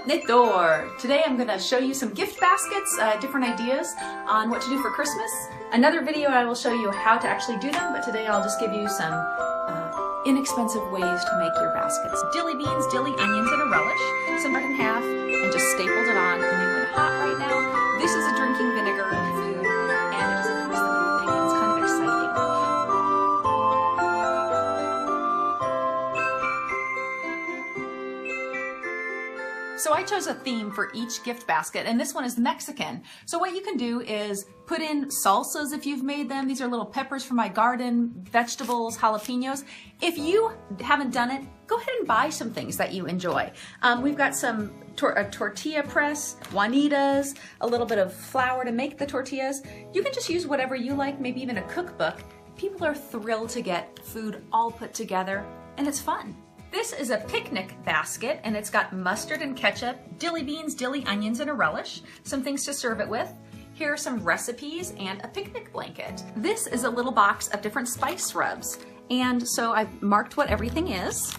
up, knit door! Today I'm going to show you some gift baskets, different ideas on what to do for Christmas. Another video I will show you how to actually do them, but today I'll just give you some inexpensive ways to make your baskets. Dilly beans, dilly onions, and a relish. Some cut in half and just stapled it on, new and hot right now. This is a drinking vinegar food, and it doesn't cost them anything, and it's kind of exciting. So I chose a theme for each gift basket, and this one is Mexican. So what you can do is put in salsas if you've made them. These are little peppers from my garden, vegetables, jalapenos. If you haven't done it, go ahead and buy some things that you enjoy. We've got some a tortilla press, Juanitas, a little bit of flour to make the tortillas. You can just use whatever you like, maybe even a cookbook. People are thrilled to get food all put together, and it's fun. This is a picnic basket, and it's got mustard and ketchup, dilly beans, dilly onions, and a relish, some things to serve it with. Here are some recipes and a picnic blanket. This is a little box of different spice rubs, and so I've marked what everything is,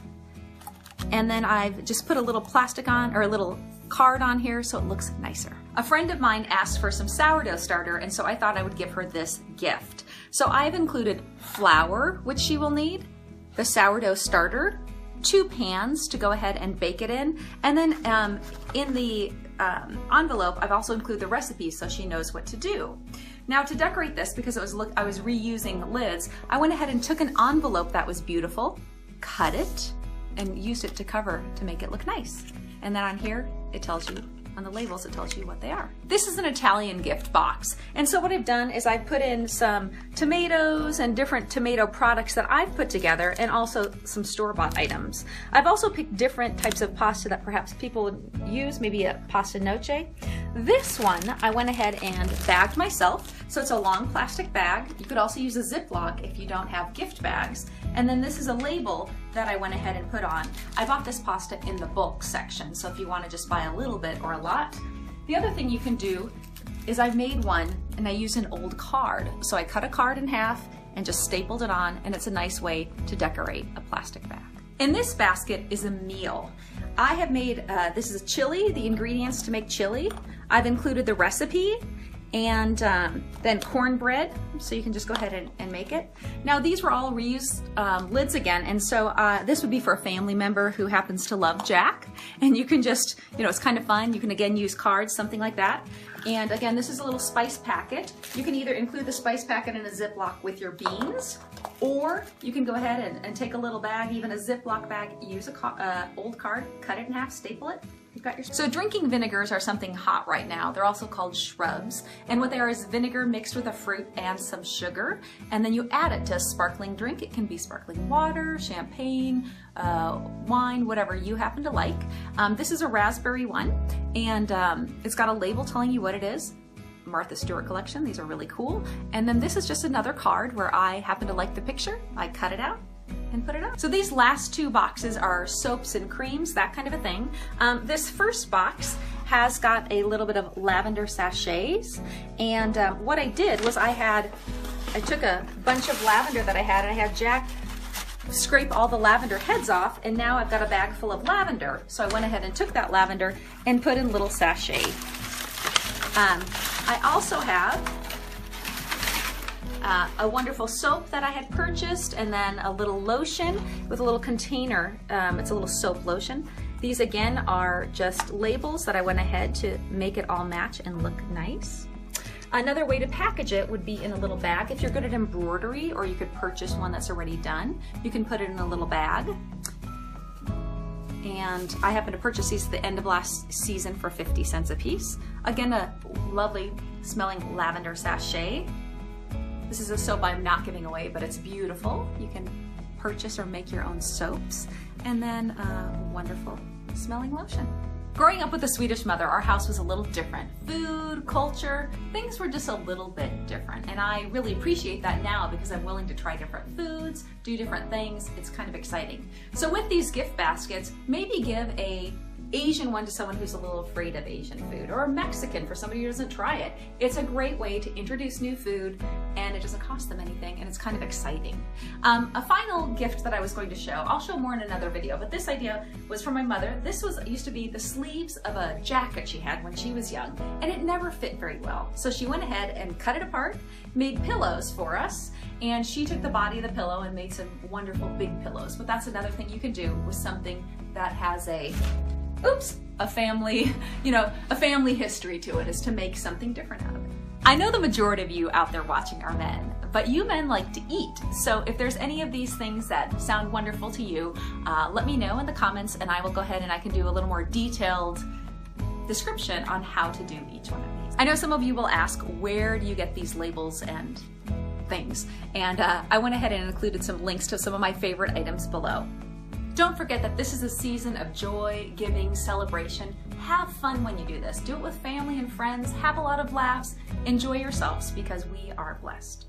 and then I've just put a little plastic on, or a little card on here so it looks nicer. A friend of mine asked for some sourdough starter, and so I thought I would give her this gift. So I've included flour, which she will need, the sourdough starter, 2 pans to go ahead and bake it in, and then in the envelope I've also included the recipes so she knows what to do. Now to decorate this, because I was reusing lids, I went ahead and took an envelope that was beautiful, cut it, and used it to cover to make it look nice. And then on here it tells you, on the labels, it tells you what they are. This is an Italian gift box. And so what I've done is I've put in some tomatoes and different tomato products that I've put together, and also some store-bought items. I've also picked different types of pasta that perhaps people would use, maybe a pasta noce. This one I went ahead and bagged myself. So it's a long plastic bag. You could also use a Ziploc if you don't have gift bags. And then this is a label that I went ahead and put on. I bought this pasta in the bulk section, so if you want to just buy a little bit or a lot. The other thing you can do is I made one and I used an old card. So I cut a card in half and just stapled it on, and it's a nice way to decorate a plastic bag. In this basket is a meal. I have made, this is a chili, the ingredients to make chili. I've included the recipe, and then cornbread, so you can just go ahead and make it. Now these were all reused lids again, and so this would be for a family member who happens to love Jack, and you can just, you know, it's kind of fun. You can again use cards, something like that. And again, this is a little spice packet. You can either include the spice packet in a Ziploc with your beans, or you can go ahead and take a little bag, even a Ziploc bag, use a old card, cut it in half, staple it. You've got your... So drinking vinegars are something hot right now. They're also called shrubs. And what they are is vinegar mixed with a fruit and some sugar. And then you add it to a sparkling drink. It can be sparkling water, champagne, wine, whatever you happen to like. This is a raspberry one, and it's got a label telling you what it is. Martha Stewart collection. These are really cool. And then this is just another card where I happen to like the picture. I cut it out and put it up. So these last 2 boxes are soaps and creams, that kind of a thing. This first box has got a little bit of lavender sachets, and what I did was I took a bunch of lavender that I had, and I had Jack scrape all the lavender heads off, and now I've got a bag full of lavender. So I went ahead and took that lavender and put in little sachets. I also have a wonderful soap that I had purchased, and then a little lotion with a little container. It's a little soap lotion. These again are just labels that I went ahead to make it all match and look nice. Another way to package it would be in a little bag. If you're good at embroidery, or you could purchase one that's already done, you can put it in a little bag. And I happened to purchase these at the end of last season for 50 cents a piece. Again, a lovely smelling lavender sachet. This is a soap I'm not giving away, but it's beautiful. You can purchase or make your own soaps. And then a wonderful smelling lotion. Growing up with a Swedish mother, our house was a little different. Food, culture, things were just a little bit different. And I really appreciate that now, because I'm willing to try different foods, do different things. It's kind of exciting. So with these gift baskets, maybe give a Asian one to someone who's a little afraid of Asian food, or a Mexican for somebody who doesn't try it. It's a great way to introduce new food, and it doesn't cost them anything, and it's kind of exciting. A final gift that I was going to show, I'll show more in another video, but this idea was from my mother. This used to be the sleeves of a jacket she had when she was young, and it never fit very well. So she went ahead and cut it apart, made pillows for us, and she took the body of the pillow and made some wonderful big pillows. But that's another thing you can do with something that has a family, a family history to it, is to make something different out of it. I know the majority of you out there watching are men, but you men like to eat. So if there's any of these things that sound wonderful to you, let me know in the comments, and I will go ahead and I can do a little more detailed description on how to do each one of these. I know some of you will ask, where do you get these labels and things? And I went ahead and included some links to some of my favorite items below. Don't forget that this is a season of joy, giving, celebration. Have fun when you do this. Do it with family and friends. Have a lot of laughs. Enjoy yourselves, because we are blessed.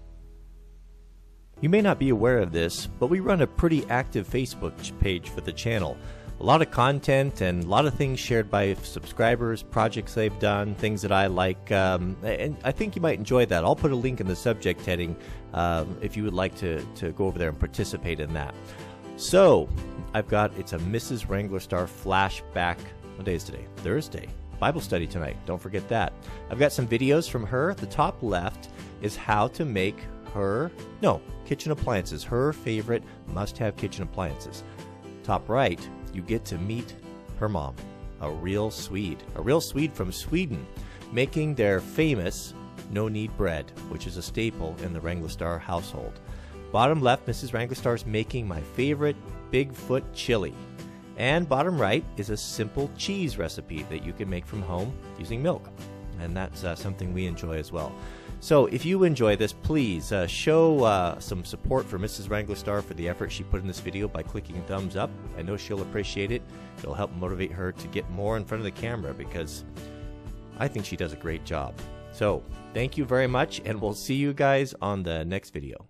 You may not be aware of this, but we run a pretty active Facebook page for the channel. A lot of content and a lot of things shared by subscribers, projects they've done, things that I like, and I think you might enjoy that. I'll put a link in the subject heading if you would like to go over there and participate in that. So, it's a Mrs. Wranglerstar flashback. What day is today? Thursday. Bible study tonight. Don't forget that. I've got some videos from her. At the top left is how to make kitchen appliances. Her favorite must-have kitchen appliances. Top right, you get to meet her mom, a real Swede from Sweden, making their famous no-knead bread, which is a staple in the Wranglerstar household. Bottom left, Mrs. Wranglerstar is making my favorite Bigfoot chili. And bottom right is a simple cheese recipe that you can make from home using milk. And that's something we enjoy as well. So if you enjoy this, please show some support for Mrs. Wranglerstar for the effort she put in this video by clicking a thumbs up. I know she'll appreciate it. It'll help motivate her to get more in front of the camera, because I think she does a great job. So thank you very much, and we'll see you guys on the next video.